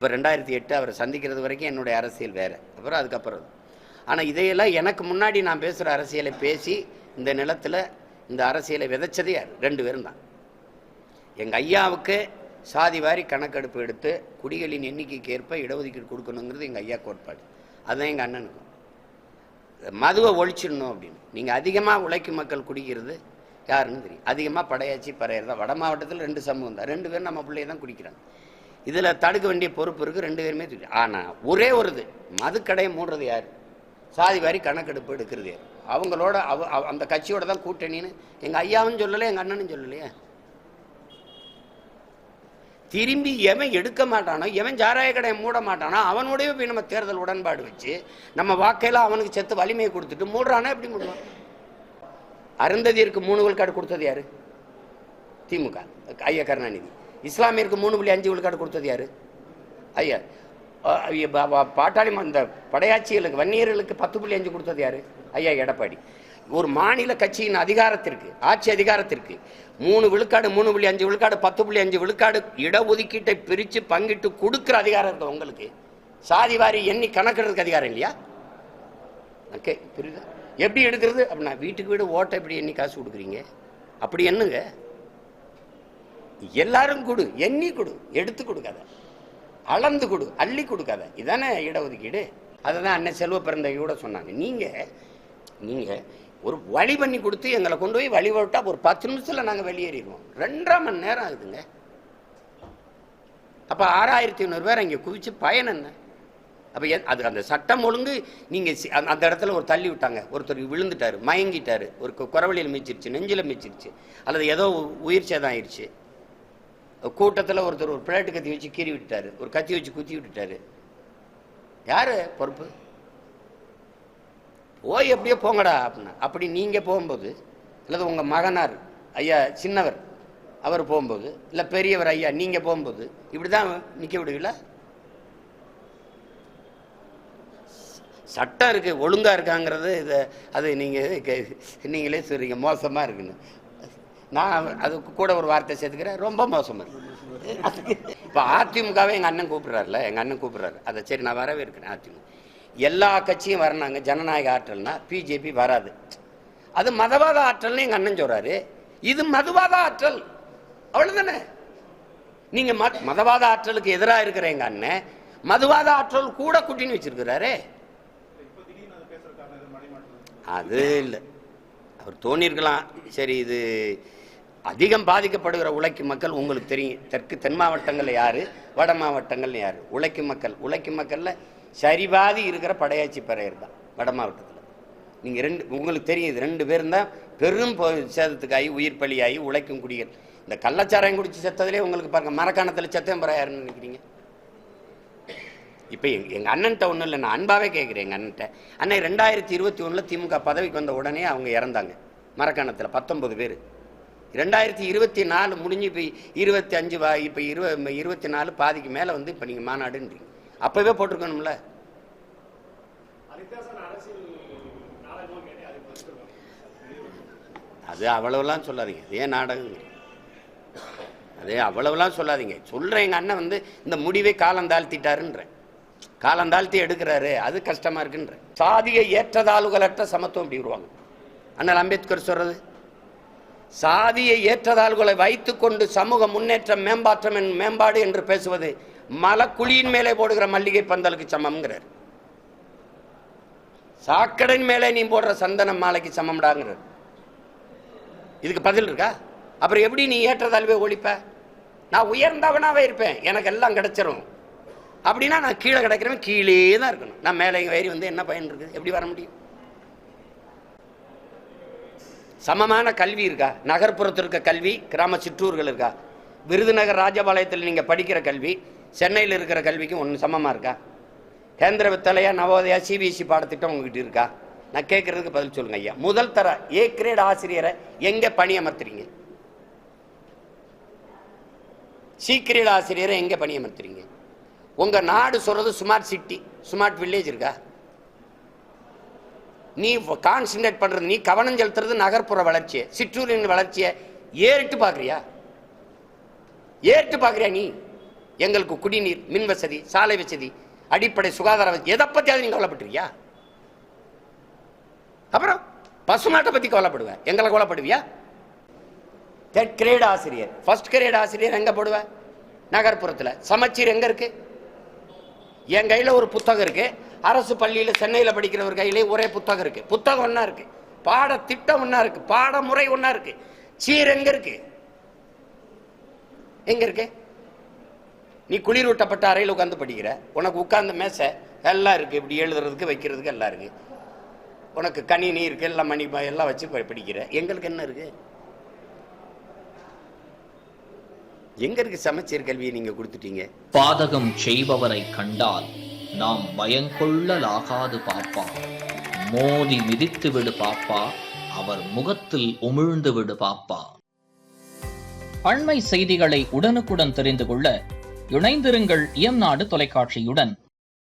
இப்போ 2008 அவரை சந்திக்கிறது வரைக்கும் என்னுடைய அரசியல் வேறு, அப்புறம் அதுக்கப்புறம். ஆனால் இதையெல்லாம் எனக்கு முன்னாடி நான் பேசுகிற அரசியலை பேசி இந்த நிலத்தில் இந்த அரசியலை விதைச்சதே யார்? 2 பேரும் தான். எங்கள் ஐயாவுக்கு சாதி வாரி கணக்கெடுப்பு எடுத்து குடிகளின் எண்ணிக்கைக்கு ஏற்ப இடஒதுக்கீடு கொடுக்கணுங்கிறது எங்கள் ஐயா கோட்பாடு. அதுதான் எங்கள் அண்ணனுக்கும். மதுவை ஒழிச்சிடணும் அப்படின்னு. நீங்கள் அதிகமாக உழைக்கும் மக்கள் குடிக்கிறது யாருன்னு தெரியும். அதிகமாக படையாச்சி பறையர் தான். வட மாவட்டத்தில் 2 சமூகம் தான், 2 பேரும் நம்ம பிள்ளைய தான் குடிக்கிறாங்க. இதில் தடுக்க வேண்டிய பொறுப்பு இருக்குது, 2 பேருமே தெரியும். ஆனால் ஒரே ஒரு இது, மதுக்கடையை மூடுறது யார்? சாதி வாரி கணக்கெடுப்பு எடுக்கிறது யார்? அவங்களோட அந்த கட்சியோட தான் கூட்டணின்னு எங்கள் ஐயாவும் சொல்லலை, எங்கள் அண்ணனும் சொல்லலையே. திரும்பி எவன் எடுக்க மாட்டானோ, எவன் சாராய கடையை மூட மாட்டானோ அவனுடைய போய் நம்ம தேர்தல் உடன்பாடு வச்சு நம்ம வாக்கையில் அவனுக்கு செத்து வலிமையை கொடுத்துட்டு மூடுறானா எப்படி மூடுவான்? அருந்ததியருக்கு 3 விழுக்காடு கொடுத்தது யாரு? திமுக, ஐயா கருணாநிதி. இஸ்லாமியருக்கு 3.5 விழுக்காடு கொடுத்தது யாரு? ஐயா. பாட்டாளி இந்த படையாட்சிகளுக்கு வன்னியர்களுக்கு 10.5 கொடுத்தது யாரு? ஐயா எடப்பாடி. ஒரு மாநில கட்சியின் அதிகாரத்திற்கு, ஆட்சி அதிகாரத்திற்கு 3 விழுக்காடு, 3.5 விழுக்காடு, 10.5 விழுக்காடு இடஒதுக்கீட்டை பிரித்து பங்கிட்டு கொடுக்குற அதிகாரம் இருக்கு உங்களுக்கு. சாதி வாரி எண்ணி கணக்கெடுறதுக்கு அதிகாரம் இல்லையா? ஓகே, புரியுதா? எப்படி எடுக்கிறது அப்படின்னா, வீட்டுக்கு வீடு ஓட்டை எப்படி எண்ணி காசு கொடுக்குறீங்க? அப்படி என்னங்க, எல்லாரும் கொடு, எண்ணி கொடு, எடுத்து கொடுக்காத, அளந்து கொடு, அள்ளி கொடுக்காத. இதானே இடஒதுக்கீடு. அதை தான் அண்ணன் செல்வ பிறந்தகையோட சொன்னாங்க. நீங்கள் ஒரு வழி பண்ணி கொடுத்து எங்களை கொண்டு போய் வழி விட்டா ஒரு 10 நிமிஷத்தில் நாங்கள் வெளியேறிடுவோம். 2.5 மணி நேரம் ஆகுதுங்க. அப்போ 6500 பேர் இங்கே குவிச்சு பயன் என்ன? அப்போ அது அந்த சட்டம் ஒழுங்கு. நீங்கள் அந்த இடத்துல ஒரு தள்ளி விட்டாங்க, ஒருத்தர் விழுந்துட்டாரு, மயங்கிட்டாரு, ஒரு குறவழியில் மிச்சிருச்சு, நெஞ்சில் மிச்சிருச்சு, அல்லது ஏதோ உயிர் சேதம் ஆயிடுச்சு. கூட்டத்தில் ஒருத்தர் ஒரு பிளேட்டு கத்தி வச்சு கீறி விட்டுட்டாரு, ஒரு கத்தி வச்சு குத்தி விட்டுட்டாரு. யாரு பொறுப்பு? போய் எப்படியோ போங்கடா அப்படின்னா. அப்படி நீங்கள் போகும்போது, அல்லது உங்கள் மகனார் ஐயா சின்னவர் அவர் போகும்போது, இல்லை பெரியவர் ஐயா நீங்கள் போகும்போது இப்படி தான் நிற்க விடுவீங்களா? சட்டம் இருக்குது, ஒழுங்காக இருக்காங்கிறது இதை அது நீங்களே சொல்றீங்க மோசமாக இருக்குன்னு. நான் அதுக்கு கூட ஒரு வார்த்தை சேர்த்துக்கிறேன், ரொம்ப மோசமாக இருக்கு. இப்போ அதிமுகவே எங்கள் அண்ணன் கூப்பிட்றாருல, எங்கள் அண்ணன் கூப்பிட்றாரு, அதை சரி நான் வரவே இருக்கிறேன். அதிமுக எல்லா கட்சியும் வரனாங்க, ஜனநாயக ஆற்றல்னா பிஜேபி வராது. அது மதவாத ஆற்றல்னு எங்கள் அண்ணன் சொல்கிறாரு. இது மதுவாத ஆற்றல், அவ்வளோதானே. நீங்கள் மதவாத ஆற்றலுக்கு எதிராக இருக்கிற எங்கள் அண்ணன் மதுவாத ஆற்றல் கூட கூட்டின்னு வச்சிருக்கிறாரு. அது இல்லை, அவர் தோணியிருக்கலாம். சரி, இது அதிகம் பாதிக்கப்படுகிற உழைக்கும் மக்கள் உங்களுக்கு தெரியும். தென் மாவட்டங்களில் யார், வட மாவட்டங்கள்ல யார்? உழைக்கும் மக்களில் சரிபாதி இருக்கிற படையாச்சி பறையர் தான் வட மாவட்டத்தில். நீங்கள் உங்களுக்கு தெரியும், இது 2 பேரும் தான் பெரும் சேதத்துக்காகி உயிர் பலியாகி உழைக்கும் குடிகள். இந்த கள்ளச்சாராயம் குடிச்சு செத்ததுலேயே உங்களுக்கு பாருங்கள், மரக்காணத்தில் செத்தம் பறையாருன்னு நினைக்கிறீங்க. இப்போ எங்கள் அண்ணன்ட்ட ஒன்றும் இல்லை, நான் அன்பாவே கேட்குறேன். எங்கள் அண்ணன்ட்ட, அண்ணன் 2021 திமுக பதவிக்கு வந்த உடனே அவங்க இறந்தாங்க மரக்காணத்தில் 19 பேர். 2024 முடிஞ்சு இப்போ 25 இப்போ 24 பாதிக்கு மேலே வந்து இப்போ நீங்கள் மாநாடுன்றீங்க. அப்போவே போட்டிருக்கணும்ல. அது அவ்வளவுலாம் சொல்லாதீங்க, அதே நாடகம், அதே அவ்வளவுலாம் சொல்லாதீங்க. சொல்கிறேன், எங்கள் அண்ணன் வந்து இந்த முடிவை காலம் தாழ்த்திட்டாருன்றேன், காலம் தாழ்த்தி எடுக்கிறாரு, அது கஷ்டமாக இருக்குன்ற. சாதியை ஏற்றதாளுகளற்ற சமத்துவம் அப்படி வருவாங்க. அண்ணல் அம்பேத்கர் சொல்றது, சாதியை ஏற்றதாள்களை வைத்துக்கொண்டு சமூக முன்னேற்றம் மேம்பாடு என்று பேசுவது மலக்குழியின் மேலே போடுகிற மல்லிகை பந்தலுக்கு சமம்ங்கிறார். சாக்கடையின் மேலே நீ போடுற சந்தன மாலைக்கு சமம்டாங்கிறார். இதுக்கு பதில் இருக்கா? அப்புறம் எப்படி நீ ஏற்றதாழ்வே ஒழிப்ப? நான் உயர்ந்தவனாவே இருப்பேன், எனக்கு எல்லாம் கிடைச்சிரும் அப்படின்னா நான் கீழே கிடைக்கிறவன் கீழே தான் இருக்கணும். நான் மேலே ஏறி வந்து என்ன பயன் இருக்குது? எப்படி வர முடியும்? சமமான கல்வி இருக்கா? நகர்ப்புறத்தில் இருக்க கல்வி, கிராம சிற்றூர்கள் இருக்கா? விருதுநகர் ராஜபாளையத்தில் நீங்கள் படிக்கிற கல்வி சென்னையில் இருக்கிற கல்விக்கும் ஒன்று சமமாக இருக்கா? கேந்திர வித்தலையா, நவோதயா, சிபிஎஸ்சி பாடத்திட்டம் உங்ககிட்ட இருக்கா? நான் கேட்கறதுக்கு பதில் சொல்லுங்க ஐயா. முதல் தர ஏ கிரேட் ஆசிரியரை எங்கே பணியமர்த்துறீங்க? சி கிரேட் ஆசிரியரை எங்கே பணியமர்த்துறீங்க? உங்கள் நாடு சொல்கிறது ஸ்மார்ட் சிட்டி, ஸ்மார்ட் வில்லேஜ் இருக்கா? நீ கான்சன்ட்ரேட் பண்ணுறது, நீ கவனம் செலுத்துறது நகர்ப்புற வளர்ச்சியை, சிற்றூரின் வளர்ச்சியை ஏறிட்டு பார்க்குறியா? நீ எங்களுக்கு குடிநீர், மின் வசதி, சாலை வசதி, அடிப்படை சுகாதார வசதி, எதை பத்தியாவது நீங்க கவலைப்பட்டிருக்கியா? அப்புறம் பசுமாட்டை பத்தி கவலைப்படுவேன், எங்களை கவலைப்படுவியா? தேர்ட் கிரேட் ஆசிரியர், ஃபர்ஸ்ட் கிரேட் ஆசிரியர் எங்க போடுவேன்? நகர்ப்புறத்தில். சமச்சீர் எங்க இருக்கு? என் கையில ஒரு புத்தகம் இருக்கு, அரசு பள்ளியில சென்னையில் படிக்கிற ஒரு கையிலே ஒரே புத்தகம் இருக்கு. புத்தகம் ஒன்னா இருக்கு, பாட திட்டம் ஒன்னா இருக்கு, பாடமுறை ஒன்னா இருக்கு. சீர் எங்க இருக்கு? எங்க இருக்கு? நீ குளிரூட்டப்பட்ட அறையில் உட்கார்ந்து படிக்கிற, உனக்கு உட்கார்ந்த மேசை எல்லாம் இருக்கு, இப்படி எழுதுறதுக்கு வைக்கிறதுக்கு எல்லாம் இருக்கு, உனக்கு கணினி இருக்கு, எல்லாம் மணி எல்லாம் வச்சு படிக்கிற. எங்களுக்கு என்ன இருக்கு? எங்க இருக்கு சமச்சீர் கல்வியை நீங்க கொடுத்துட்டீங்க? பாதகம் செய்பவரை கண்டால் நாம் பயங்கொள்ளலாகாது பாப்பா, மோதி மிதித்து விடு பாப்பா, அவர் முகத்தில் உமிழ்ந்து விடு பாப்பா. அண்மை செய்திகளை உடனுக்குடன் தெரிந்து கொள்ள இணைந்திருங்கள் இயம்நாடு தொலைக்காட்சியுடன்.